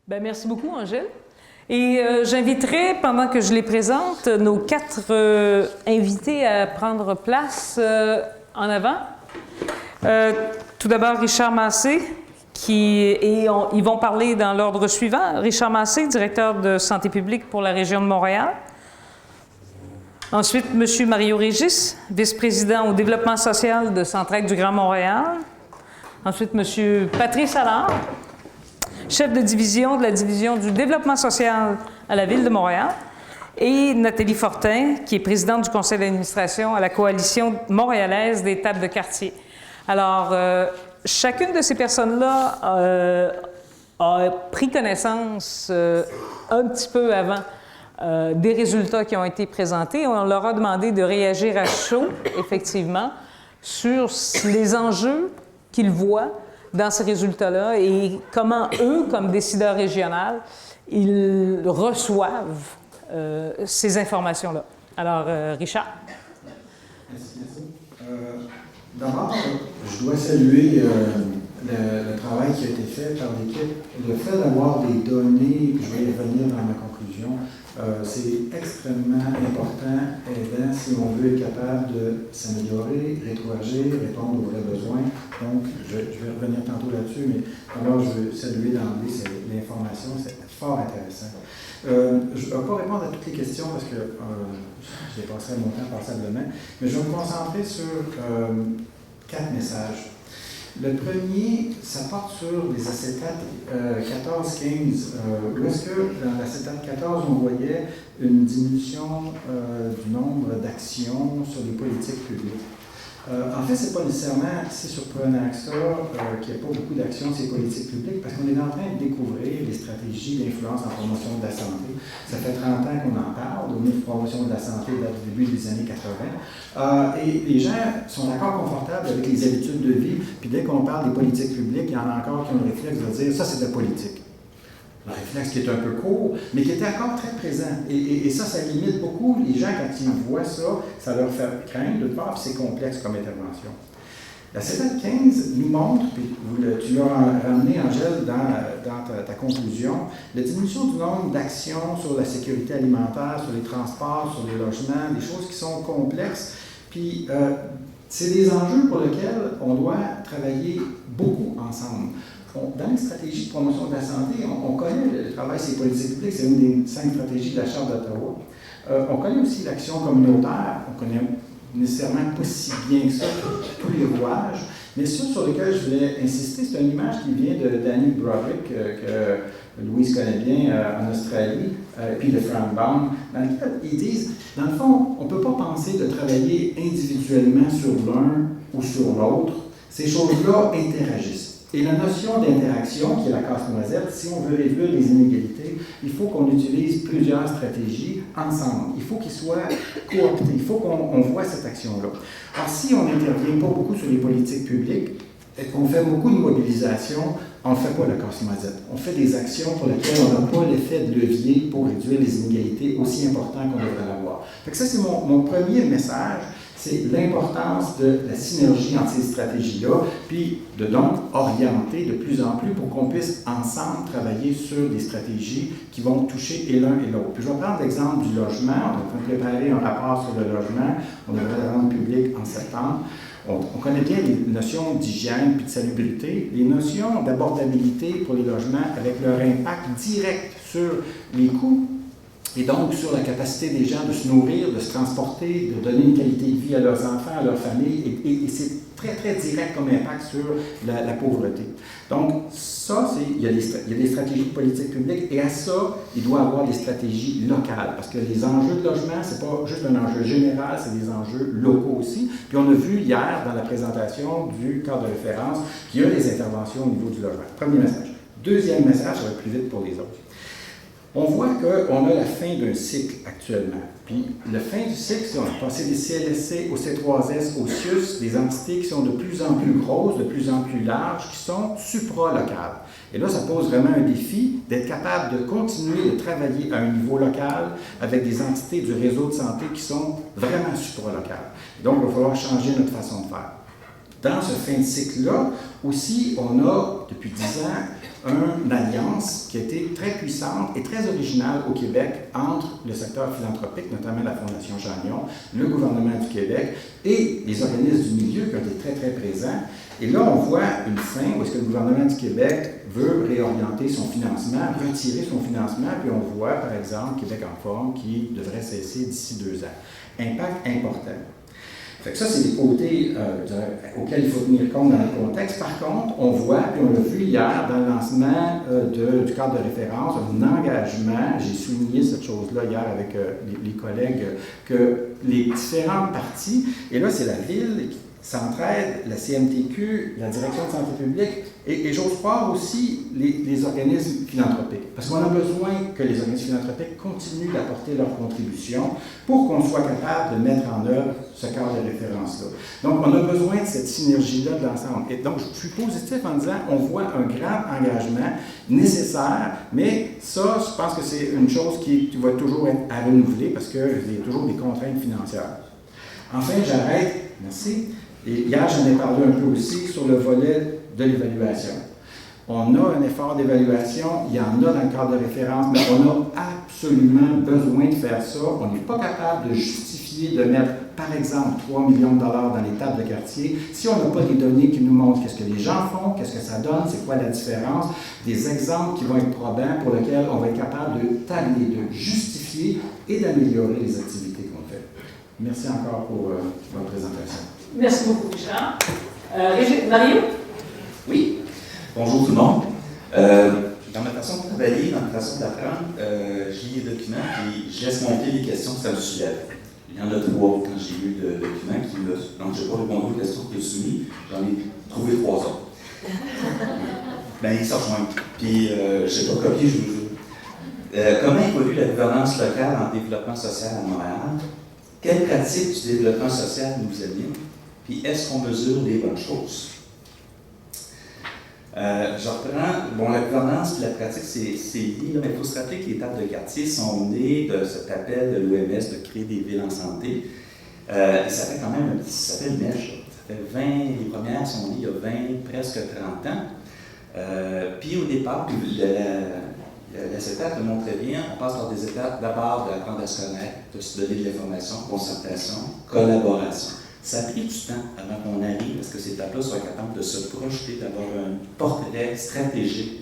Bien, merci beaucoup, Angèle. Et j'inviterai, pendant que je les présente, nos quatre invités à prendre place en avant. Tout d'abord, Richard Massé, ils vont parler dans l'ordre suivant. Richard Massé, directeur de santé publique pour la région de Montréal. Ensuite, M. Mario Régis, vice-président au développement social de Centraide du Grand Montréal. Ensuite, M. Patrice Allard, chef de division de la division du développement social à la Ville de Montréal. Et Nathalie Fortin, qui est présidente du conseil d'administration à la Coalition montréalaise des tables de quartier. Alors, chacune de ces personnes-là a pris connaissance un petit peu avant des résultats qui ont été présentés. On leur a demandé de réagir à chaud, effectivement, sur les enjeux qu'ils voient dans ces résultats-là et comment eux, comme décideurs régionaux, ils reçoivent ces informations-là. Alors, Richard? Merci. D'abord, je dois saluer le travail qui a été fait par l'équipe. Le fait d'avoir des données, je vais y revenir dans ma conclusion, c'est extrêmement important, aidant si on veut être capable de s'améliorer, rétroagir, répondre aux vrais besoins. Donc, je vais revenir tantôt là-dessus, mais alors je veux saluer d'emblée l'information, c'est fort intéressant. Je ne vais pas répondre à toutes les questions parce que j'ai passé mon temps passablement, mais je vais me concentrer sur 4 messages. Le premier, ça porte sur les acétates 14-15, où est-ce que dans l'acétate 14, on voyait une diminution du nombre d'actions sur les politiques publiques. En fait, ce n'est pas nécessairement si surprenant que ça qu'il n'y ait pas beaucoup d'actions sur les politiques publiques, parce qu'on est en train de découvrir les stratégies d'influence en promotion de la santé. Ça fait 30 ans qu'on en parle, au niveau de promotion de la santé date du début des années 80. Et les gens sont encore confortables avec les habitudes de vie, puis dès qu'on parle des politiques publiques, il y en a encore qui ont le réflexe de dire « ça, c'est de la politique ». Le réflexe qui est un peu court, mais qui était encore très présent. Et ça limite beaucoup. Les gens, quand ils voient ça, ça leur fait craindre de voir, puis c'est complexe comme intervention. La CEDAC 15 nous montre, puis tu l'as ramené, Angèle, dans ta conclusion, la diminution du nombre d'actions sur la sécurité alimentaire, sur les transports, sur les logements, des choses qui sont complexes. Puis, c'est des enjeux pour lesquels on doit travailler beaucoup ensemble. Dans les stratégies de promotion de la santé, on connaît le travail sur les politiques publiques, c'est une des 5 stratégies de la Charte d'Ottawa. On connaît aussi l'action communautaire, on connaît nécessairement pas si bien que ça tous les rouages, mais ceux sur lesquels je voulais insister, c'est une image qui vient de Danny Broderick, que Louise connaît bien en Australie, puis de Frank Baum, dans lequel ils disent, dans le fond, on ne peut pas penser de travailler individuellement sur l'un ou sur l'autre. Ces choses-là interagissent. Et la notion d'interaction, qui est la casse-noisette, si on veut réduire les inégalités, il faut qu'on utilise plusieurs stratégies ensemble. Il faut qu'ils soient cooptés. Il faut qu'on voit cette action-là. Alors, si on n'intervient pas beaucoup sur les politiques publiques et qu'on fait beaucoup de mobilisation, on ne fait pas la casse-noisette. On fait des actions pour lesquelles on n'a pas l'effet de levier pour réduire les inégalités aussi importants qu'on devrait l'avoir. Donc ça, c'est mon premier message. C'est l'importance de la synergie entre ces stratégies-là, puis de donc orienter de plus en plus pour qu'on puisse ensemble travailler sur des stratégies qui vont toucher et l'un et l'autre. Puis je vais prendre l'exemple du logement. On est en train de préparer un rapport sur le logement. On devrait le rendre public en septembre. On connaît bien les notions d'hygiène puis de salubrité, les notions d'abordabilité pour les logements avec leur impact direct sur les coûts et donc sur la capacité des gens de se nourrir, de se transporter, de donner une qualité de vie à leurs enfants, à leur famille, et c'est très, très direct comme impact sur la pauvreté. Donc, ça, il y a des stratégies de politique publique, et à ça, il doit y avoir des stratégies locales, parce que les enjeux de logement, c'est pas juste un enjeu général, c'est des enjeux locaux aussi. Puis on a vu hier, dans la présentation du cadre de référence, qu'il y a des interventions au niveau du logement. Premier message. Deuxième message, ça va être plus vite pour les autres. On voit qu'on a la fin d'un cycle actuellement. Puis, la fin du cycle, c'est on a passé des CLSC au C3S, au CIUS, des entités qui sont de plus en plus grosses, de plus en plus larges, qui sont supra-locales. Et là, ça pose vraiment un défi d'être capable de continuer de travailler à un niveau local avec des entités du réseau de santé qui sont vraiment supra-locales. Donc, il va falloir changer notre façon de faire. dans ce fin de cycle-là, aussi, on a, depuis 10 ans, une alliance qui a été très puissante et très originale au Québec entre le secteur philanthropique, notamment la Fondation Chagnon, le gouvernement du Québec et les organismes du milieu qui ont été très, très présents. Et là, on voit une fin où est-ce que le gouvernement du Québec veut réorienter son financement, retirer son financement, puis on voit, par exemple, Québec en forme qui devrait cesser d'ici 2 ans. Impact important. Fait que ça, c'est des côtés auxquels il faut tenir compte dans le contexte. Par contre, on voit, puis on l'a vu hier dans le lancement du cadre de référence, un engagement, j'ai souligné cette chose-là hier avec les collègues, que les différentes parties, et là, c'est la Ville qui s'entraide, la CMTQ, la Direction de santé publique, et j'ose croire aussi les organismes philanthropiques. Parce qu'on a besoin que les organismes philanthropiques continuent d'apporter leur contribution pour qu'on soit capable de mettre en œuvre ce cadre de référence-là. Donc, on a besoin de cette synergie-là de l'ensemble. Et donc, je suis positif en disant on voit un grand engagement nécessaire, mais ça, je pense que c'est une chose qui va toujours être à renouveler parce qu'il y a toujours des contraintes financières. Enfin, j'arrête. Merci. Et hier, j'en ai parlé un peu aussi sur le volet de l'évaluation. On a un effort d'évaluation, il y en a dans le cadre de référence, mais on a absolument besoin de faire ça. On n'est pas capable de justifier de mettre, par exemple, 3 millions de dollars dans les tables de quartier si on n'a pas des données qui nous montrent qu'est-ce que les gens font, qu'est-ce que ça donne, c'est quoi la différence, des exemples qui vont être probants pour lesquels on va être capable de tabler, de justifier et d'améliorer les activités qu'on fait. Merci encore pour votre présentation. Merci beaucoup, Richard. Mario? Oui. Bonjour tout le monde. Dans ma façon de travailler, dans ma façon d'apprendre, j'ai les documents et je laisse monter les questions que ça me soulève. Il y en a 3 quand j'ai lu le document qui me... Donc, je n'ai pas répondu aux questions qu'il a soumises. J'en ai trouvé 3 autres. Ils se rejoignent. Puis, je n'ai pas copié, je vous jure. Comment évolue la gouvernance locale en développement social à Montréal? Quelles pratiques du développement social nous animent? Puis, est-ce qu'on mesure les bonnes choses? Je reprends, la gouvernance et la pratique, c'est lié, mais il faut se rappeler que les tables de quartier sont nées de cet appel de l'OMS de créer des villes en santé. Et ça fait quand même ça fait une mèche. Ça fait 20, les premières sont nées il y a 20, presque 30 ans. Puis au départ, la CETAC le montrait bien, on passe par des étapes d'abord d'apprendre à se connaître, de se donner de l'information, concertation, collaboration. Ça a pris du temps avant qu'on arrive à ce que ces étapes-là soient capables de se projeter, d'avoir un portrait stratégique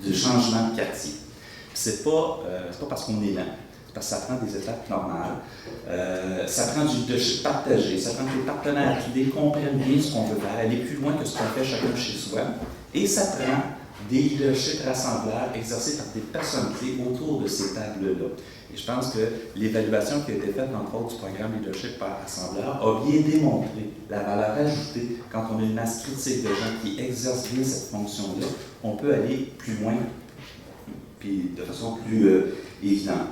de changement de quartier. C'est pas parce qu'on est lent, c'est parce que ça prend des étapes normales. Ça prend du leadership partagé, ça prend que les partenaires qui comprennent bien ce qu'on veut faire, aller plus loin que ce qu'on fait chacun chez soi. Et ça prend des leaderships rassembleurs exercés par des personnes clés autour de ces tables-là. Et je pense que l'évaluation qui a été faite, entre autres, du programme Leadership par rassembleur a bien démontré la valeur ajoutée quand on a une masse critique de gens qui exercent bien cette fonction-là. On peut aller plus loin, puis de façon plus évidente.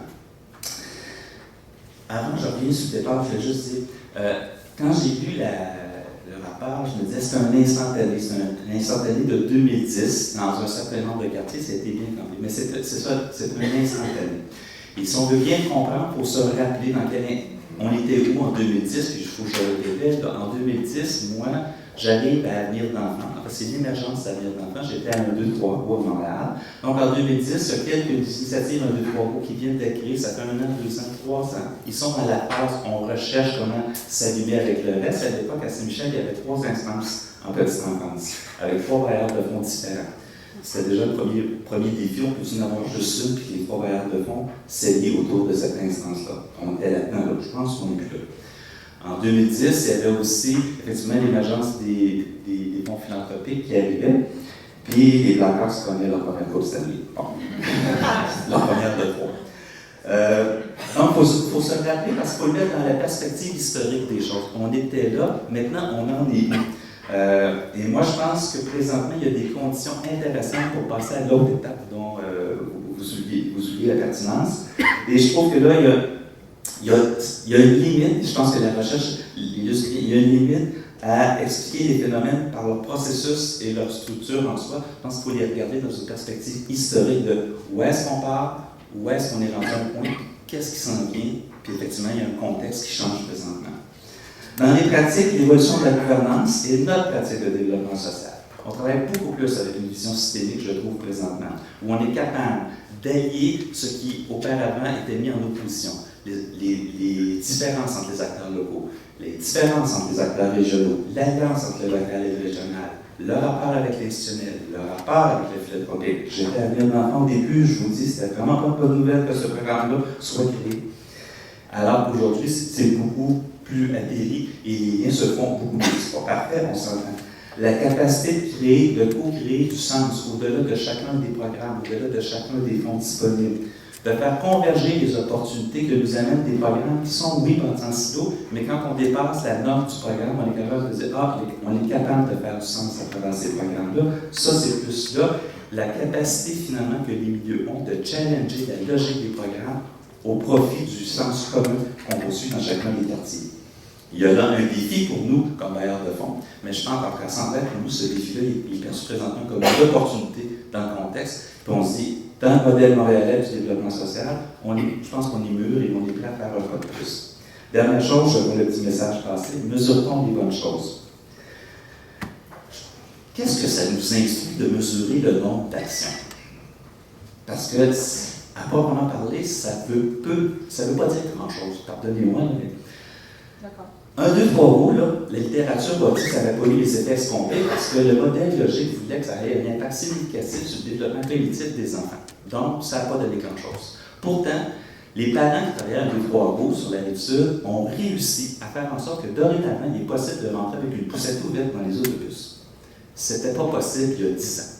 Avant, je reviens sur le départ, je voulais juste dire, quand j'ai lu le rapport, je me disais c'est un instantané. C'est un instantané de 2010 dans un certain nombre de quartiers, ça a été bien compris. Mais c'est ça, c'est un instantané. Et si on veut bien comprendre, il faut se rappeler dans quel on était où en 2010, puis il faut que je le répète. En 2010, moi, j'arrive à Avenir d'Enfants. En fait, c'est l'émergence d'Avenir d'Enfants. J'étais à 1, 2, 3 Bois à Montréal. Donc en 2010, il y a quelques initiatives 1, 2, 3 Bois qui viennent d'être créées. Ça fait 1 an, 2 ans, 3 ans. Ils sont à la phase, on recherche comment s'allumer avec le reste. À l'époque, à Saint-Michel, il y avait 3 instances en petite enfance, avec 3 bailleurs de fonds différents. C'était déjà le premier défi. On peut en avoir juste une, puis les 3 bailleurs de fonds s'allient autour de cette instance-là. On était là-dedans, là. Je pense qu'on n'est plus là. En 2010, il y avait aussi effectivement l'émergence des fonds philanthropiques qui arrivaient, puis les Blackhawks se prenaient leur première Coupe Stanley. Bon. Leur première de 3. Donc, il faut se rappeler parce qu'il faut le mettre dans la perspective historique des choses. On était là, maintenant on en est où? Et moi, je pense que présentement, il y a des conditions intéressantes pour passer à l'autre étape dont vous oubliez la pertinence. Et je trouve que là, il y a une limite, je pense que la recherche illustre, il y a une limite à expliquer les phénomènes par leur processus et leur structure en soi. Je pense qu'il faut les regarder dans une perspective historique de où est-ce qu'on part, où est-ce qu'on est rendu à un point, qu'est-ce qui s'en vient, puis effectivement, il y a un contexte qui change présentement. Dans les pratiques, l'évolution de la gouvernance et notre pratique de développement social. On travaille beaucoup plus avec une vision systémique, je trouve, présentement, où on est capable d'allier ce qui, auparavant, était mis en opposition. Les différences entre les acteurs locaux, les différences entre les acteurs régionaux, l'alliance entre le local et le régional, le rapport avec l'institutionnel, le rapport avec le filet de progrès. J'étais à l'enfant au début, je vous dis, c'était vraiment pas une bonne nouvelle que ce programme-là soit créé. Alors qu'aujourd'hui, c'est beaucoup plus atterri et les liens se font beaucoup mieux. C'est pas parfait, on s'entend. La capacité de créer, de co-créer du sens au-delà de chacun des programmes, au-delà de chacun des fonds disponibles, de faire converger les opportunités que nous amènent des programmes qui sont, oui, en silo, mais quand on dépasse la norme du programme, on est capable de dire, on est capable de faire du sens à travers ces programmes-là. Ça, c'est plus là la capacité, finalement, que les milieux ont de challenger la logique des programmes au profit du sens commun qu'on poursuit dans chacun des quartiers. Il y a là un défi pour nous, comme bailleurs de fonds, mais je pense qu'en Centraide, pour nous, ce défi-là, il est perçu présentement comme une opportunité dans le contexte. Puis on se dit, dans le modèle montréalais du développement social, je pense qu'on est mûr et on est prêt à faire un pas de plus. Dernière chose, je vois le petit message passer, mesure-t-on les bonnes choses? Qu'est-ce que ça nous instruit de mesurer le nombre d'actions? Parce que, à proprement parler, ça veut pas dire grand-chose. Pardonnez-moi, mais... D'accord. 1, 2, 3 mots, là, la littérature va dire que ça n'avait pas eu les effets escomptés parce que le modèle logique voulait que ça ait un impact significatif sur le développement cognitif des enfants. Donc, ça n'a pas donné grand-chose. Pourtant, les parents qui travaillaient 1, 2, 3 mots sur la lecture ont réussi à faire en sorte que dorénavant, il est possible de rentrer avec une poussette ouverte dans les autobus. C'était pas possible il y a 10 ans.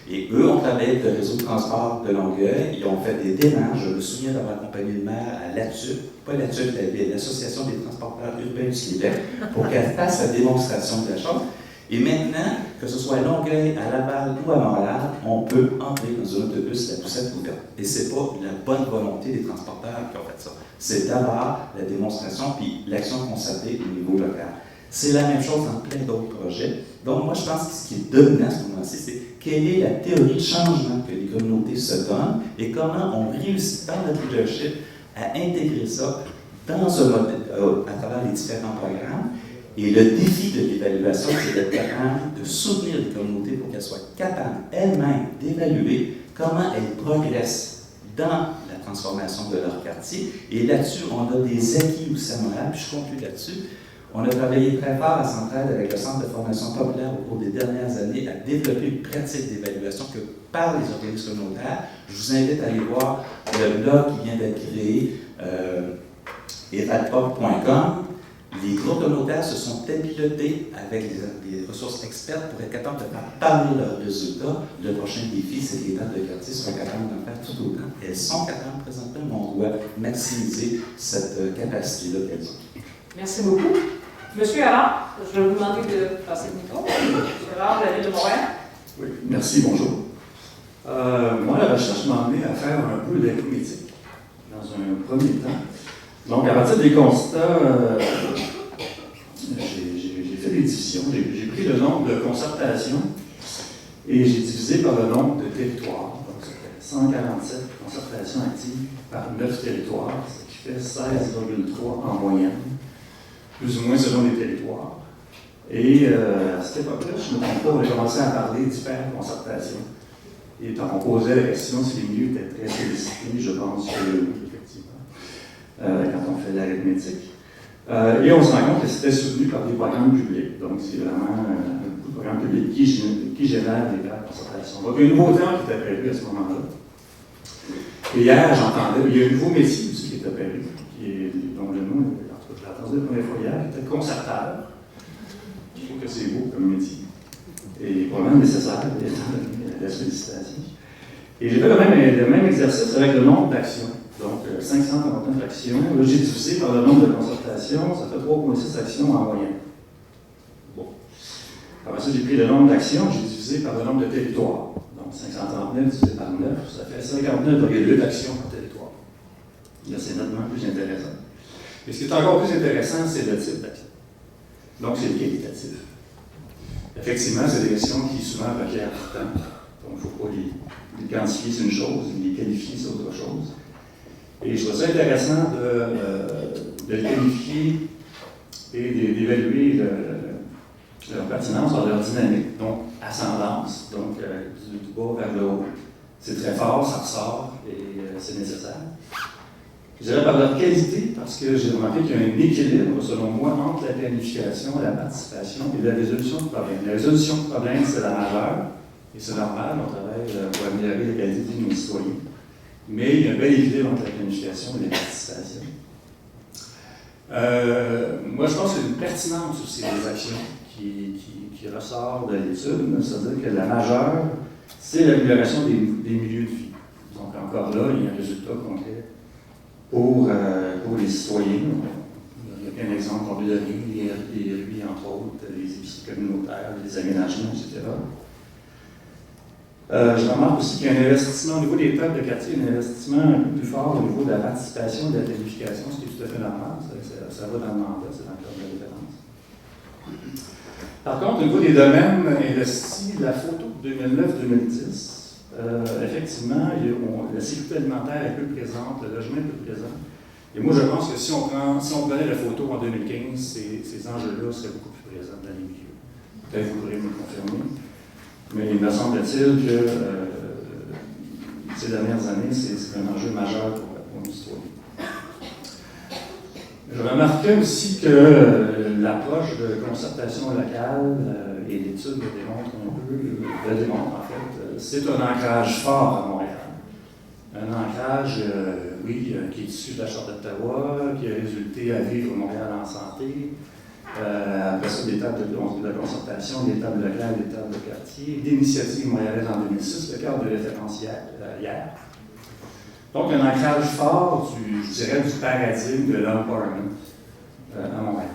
Et eux ont travaillé avec le réseau de transport de Longueuil, ils ont fait des démarches, je me souviens d'avoir accompagné le maire à l'Association des transporteurs urbains du Québec, pour qu'elle fasse la démonstration de la chose. Et maintenant, que ce soit à Longueuil, à Laval ou à Montréal, on peut entrer dans un autobus la poussette ouverte. Et ce n'est pas la bonne volonté des transporteurs qui ont fait ça. C'est d'abord la démonstration puis l'action concertée au niveau local. C'est la même chose dans plein d'autres projets. Donc, moi, je pense que ce qui est dominant à ce moment-ci, c'est quelle est la théorie de changement que les communautés se donnent et comment on réussit dans notre leadership à intégrer ça dans un modèle, à travers les différents programmes. Et le défi de l'évaluation, c'est d'être capable de soutenir les communautés pour qu'elles soient capables elles-mêmes d'évaluer comment elles progressent dans la transformation de leur quartier. Et là-dessus, on a des acquis aussi à Montréal, puis je conclue là-dessus. On a travaillé très fort à Centraide avec le Centre de formation populaire au cours des dernières années à développer une pratique d'évaluation que par les organismes communautaires. Je vous invite à aller voir le blog qui vient d'être créé, evalpop.com. Les groupes communautaires se sont habiletés avec les ressources expertes pour être capables de faire parler leurs résultats. Le prochain défi, c'est que les dates de quartier soient capables d'en faire tout autant. Elles sont capables présentement, mais on doit maximiser cette capacité-là qu'elles ont. Merci beaucoup. Monsieur Allard, je vais vous demander de passer le micro. Monsieur Allard, de la Ville de Montréal. Oui, merci, bonjour. Moi, la recherche m'a amené à faire un peu d'arithmétique dans un premier temps. Donc, à partir des constats, j'ai fait des divisions. J'ai pris le nombre de concertations et j'ai divisé par le nombre de territoires. Donc, ça fait 147 concertations actives par 9 territoires, ce qui fait 16,3 en moyenne, plus ou moins selon les territoires. Et à cette époque-là, je ne me trompe pas, on a commencé à parler d'hyper-concertation. Et quand on posait la question si les milieux étaient très sollicités, je pense que oui, effectivement, quand on fait l'arithmétique. Et on se rend compte que c'était soutenu par des programmes publics. Donc, c'est vraiment beaucoup de programmes publics qui génèrent des hyper-concertations. Donc, il y a un nouveau terme qui est apparu à ce moment-là. Et hier, j'entendais, il y a un nouveau métier aussi qui est apparu, dont le nom, en tout cas, je l'ai entendu la première fois hier, qui était concerteur. Je trouve que c'est beau comme métier. Et probablement nécessaire, la sollicitation. Et j'ai fait le même exercice avec le nombre d'actions. Donc, 549 actions. Là, j'ai divisé par le nombre de concertations, ça fait 3,6 actions en moyenne. Bon. Après ça, j'ai pris le nombre d'actions, j'ai divisé par le nombre de territoires. Donc, 539 divisé par 9, ça fait 59,2 actions par territoire. Là, c'est nettement plus intéressant. Et ce qui est encore plus intéressant, c'est le type d'action. Donc, c'est le qualitatif. Effectivement, c'est des questions qui souvent requièrent du temps. Donc, il ne faut pas les quantifier, c'est une chose, les qualifier, c'est autre chose. Et je trouve ça intéressant de les qualifier et d'évaluer leur pertinence par leur dynamique, donc ascendance, donc du bas vers le haut. C'est très fort, ça ressort et c'est nécessaire. Je dirais par leur qualité, parce que j'ai remarqué qu'il y a un équilibre, selon moi, entre la planification, la participation et la résolution de problèmes. La résolution de problèmes, c'est la majeure, et c'est normal, on travaille pour améliorer la qualité de vie de nos citoyens. Mais il y a un bel équilibre entre la planification et la participation. Moi, je pense qu'il y a une pertinence aussi des actions qui ressort de l'étude, c'est-à-dire que la majeure, c'est l'amélioration des milieux de vie. Donc, encore là, il y a un résultat concret pour les citoyens. Il y a plein d'exemples qu'on peut donner, les rues, entre autres, les épiceries communautaires, les aménagements, etc. Je remarque aussi qu'il y a un investissement au niveau des tables de quartier, un investissement un peu plus fort au niveau de la participation, de la planification, ce qui est tout à fait normal. Ça va dans le mandat, c'est dans le cadre de la référence. Par contre, au niveau des domaines investis, la photo de 2009-2010, effectivement, la sécurité alimentaire est peu présente, le logement est peu présent. Et moi, je pense que si on prenait la photo en 2015, ces enjeux-là seraient beaucoup plus présents dans les milieux. Peut-être vous pourrez me le confirmer. Mais il me semble-t-il que ces dernières années, c'est un enjeu majeur pour nos citoyens. Je remarquais aussi que l'approche de concertation locale et l'étude le démontre en fait, c'est un ancrage fort à Montréal. Un ancrage, oui, qui est issu de la Charte d'Ottawa, qui a résulté à vivre Montréal en santé. Après ça, des tables de concertation, des tables locales, des tables de quartier, d'initiatives montréalaises en 2006, le cadre de référence hier. Donc, un ancrage fort, je dirais, du paradigme de l'empowerment à Montréal.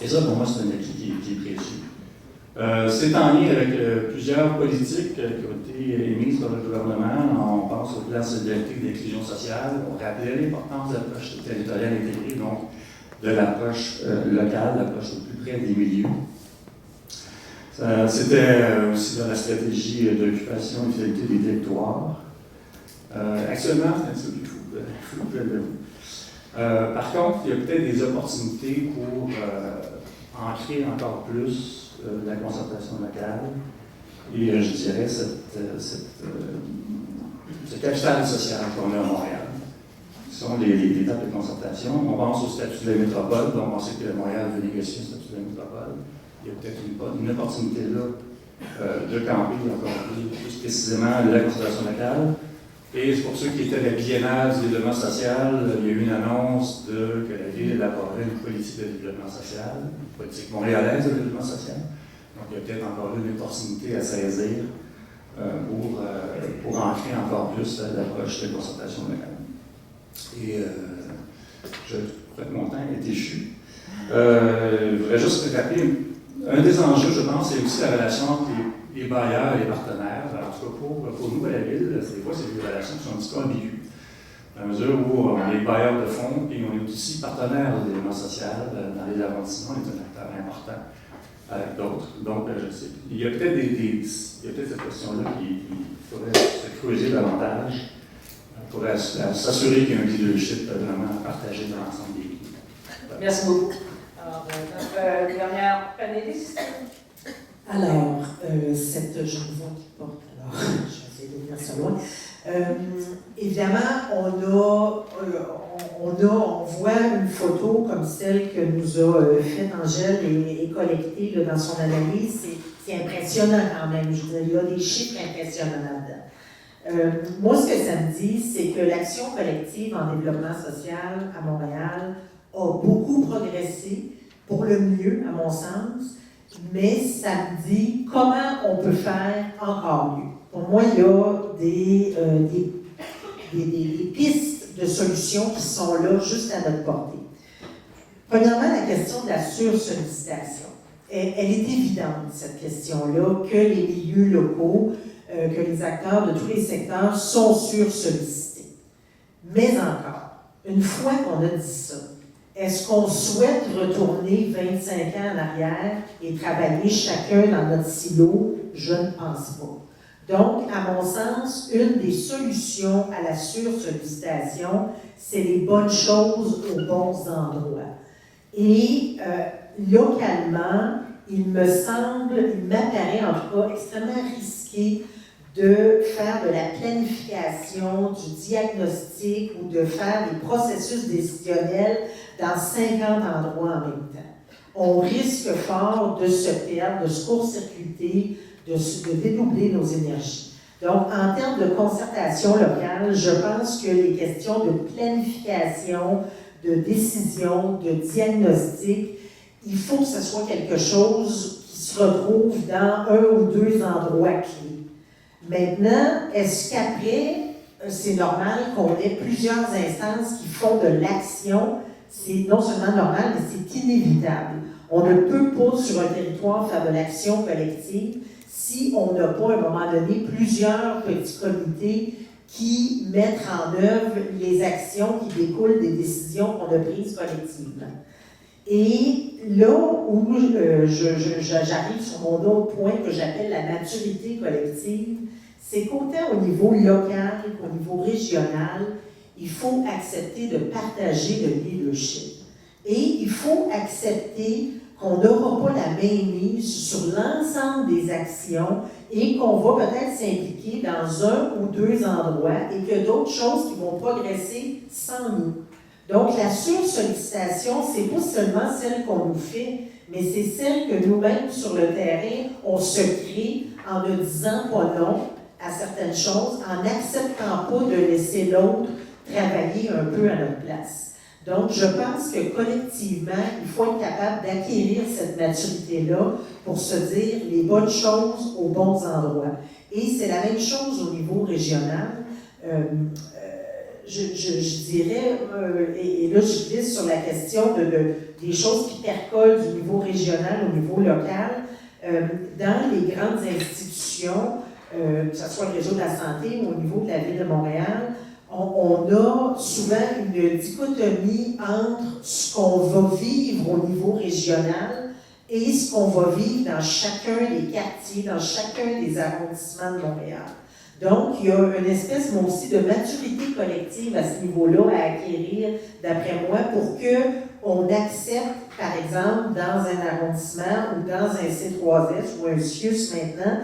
Et ça, pour moi, c'est un acquis qui est précieux. C'est en lien avec plusieurs politiques qui ont été émises par le gouvernement. On pense au plan de solidarité et d'inclusion sociale. On rappelait l'importance de l'approche territoriale intégrée, donc de l'approche locale, l'approche au plus près des milieux. C'était aussi dans la stratégie d'occupation et de fidélité des territoires. Actuellement, c'est un petit peu plus fou. Par contre, il y a peut-être des opportunités pour ancrer encore plus la concertation locale et je dirais ce capital social qu'on a à Montréal. Ce sont les étapes de concertation. On pense au statut de la métropole, donc on sait que Montréal veut négocier le statut de la métropole. Il y a peut-être une opportunité là de camper encore plus précisément de la concertation locale. Et pour ceux qui étaient à la biennale du développement social, il y a eu une annonce que la ville élaborait une politique de développement social, une politique montréalaise de développement social. Donc il y a peut-être encore une opportunité à saisir pour ancrer encore plus l'approche de concertation locale. Et je crois que mon temps est échu. Je voudrais juste rappeler, un des enjeux, je pense, c'est aussi la relation entre les bailleurs et les partenaires. En tout cas, pour nous à la ville, des fois, c'est des relations qui sont un petit peu ambiguës. Dans la mesure où on est bailleurs de fonds et on est aussi partenaires du développement social. Dans les arrondissements, on est un acteur important avec d'autres. Donc, je sais, il y a peut-être cette question-là qui faudrait se creuser davantage pour s'assurer qu'il y a un leadership vraiment partagé dans l'ensemble des pays. Merci beaucoup. Alors, notre dernière panéliste. Alors, cette jeune voix qui porte, alors, je vais essayer de venir ça loin. Évidemment, on voit une photo comme celle que nous a faite Angèle et collectée là, dans son analyse. C'est impressionnant quand même. Je veux dire, il y a des chiffres impressionnants là-dedans. Moi, ce que ça me dit, c'est que l'action collective en développement social à Montréal a beaucoup progressé, pour le mieux, à mon sens, mais ça me dit comment on peut faire encore mieux. Pour moi, il y a des pistes de solutions qui sont là juste à notre portée. Premièrement, la question de la sursollicitation. Elle est évidente, cette question-là, que les milieux locaux, que les acteurs de tous les secteurs sont sursollicités. Mais encore, une fois qu'on a dit ça, est-ce qu'on souhaite retourner 25 ans en arrière et travailler chacun dans notre silo? Je ne pense pas. Donc, à mon sens, une des solutions à la sursollicitation, c'est les bonnes choses aux bons endroits. Et localement, il m'apparaît en tout cas extrêmement risqué de faire de la planification, du diagnostic ou de faire des processus décisionnels dans 50 endroits en même temps. On risque fort de se perdre, de se court-circuiter, de dédoubler nos énergies. Donc, en termes de concertation locale, je pense que les questions de planification, de décision, de diagnostic, il faut que ce soit quelque chose qui se retrouve dans un ou deux endroits clés. Maintenant, est-ce qu'après, c'est normal qu'on ait plusieurs instances qui font de l'action? C'est non seulement normal, mais c'est inévitable. On ne peut pas, sur un territoire, faire de l'action collective si on n'a pas, à un moment donné, plusieurs petits comités qui mettent en œuvre les actions qui découlent des décisions qu'on a prises collectivement. Et là où j'arrive sur mon autre point que j'appelle la maturité collective, c'est qu'autant au niveau local qu'au niveau régional, il faut accepter de partager le leadership. Et il faut accepter qu'on n'aura pas la mainmise sur l'ensemble des actions et qu'on va peut-être s'impliquer dans un ou deux endroits et qu'il y a d'autres choses qui vont progresser sans nous. Donc, la sursollicitation, c'est pas seulement celle qu'on nous fait, mais c'est celle que nous-mêmes, sur le terrain, on se crée en ne disant pas non à certaines choses, en n'acceptant pas de laisser l'autre travailler un peu à notre place. Donc, je pense que collectivement, il faut être capable d'acquérir cette maturité-là pour se dire les bonnes choses aux bons endroits. Et c'est la même chose au niveau régional. Je dirais, et là je glisse sur la question des choses qui percolent du niveau régional au niveau local, dans les grandes institutions, que ce soit le réseau de la santé ou au niveau de la Ville de Montréal, on a souvent une dichotomie entre ce qu'on va vivre au niveau régional et ce qu'on va vivre dans chacun des quartiers, dans chacun des arrondissements de Montréal. Donc, il y a une espèce, moi aussi, de maturité collective à ce niveau-là à acquérir, d'après moi, pour qu'on accepte, par exemple, dans un arrondissement ou dans un C3S ou un CIUS maintenant,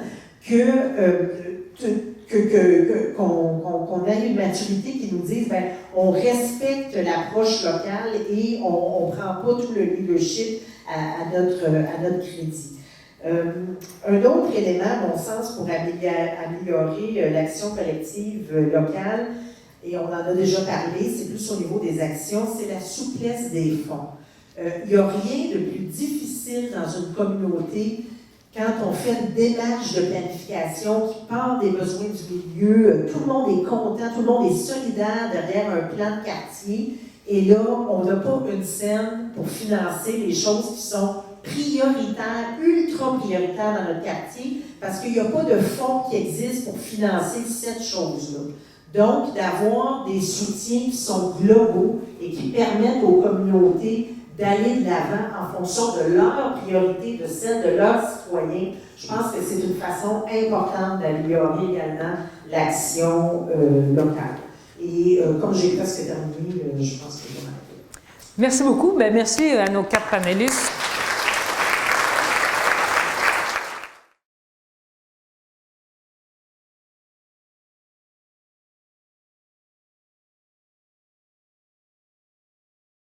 qu'on ait une maturité qui nous dise, ben, on respecte l'approche locale et on ne prend pas tout le leadership à notre crédit. Un autre élément, à mon sens, pour améliorer l'action collective locale, et on en a déjà parlé, c'est plus au niveau des actions, c'est la souplesse des fonds. Il n'y a rien de plus difficile dans une communauté quand on fait une démarche de planification qui part des besoins du milieu, tout le monde est content, tout le monde est solidaire derrière un plan de quartier, et là, on n'a pas une scène pour financer les choses qui sont prioritaires, ultra prioritaires dans notre quartier, parce qu'il n'y a pas de fonds qui existent pour financer cette chose-là. Donc, d'avoir des soutiens qui sont globaux et qui permettent aux communautés d'aller de l'avant en fonction de leurs priorités, de celles de leurs citoyens, je pense que c'est une façon importante d'améliorer également l'action locale. Et comme j'ai presque terminé, je pense que je vais m'arrêter. Merci beaucoup. Bien, merci à nos 4 panélistes.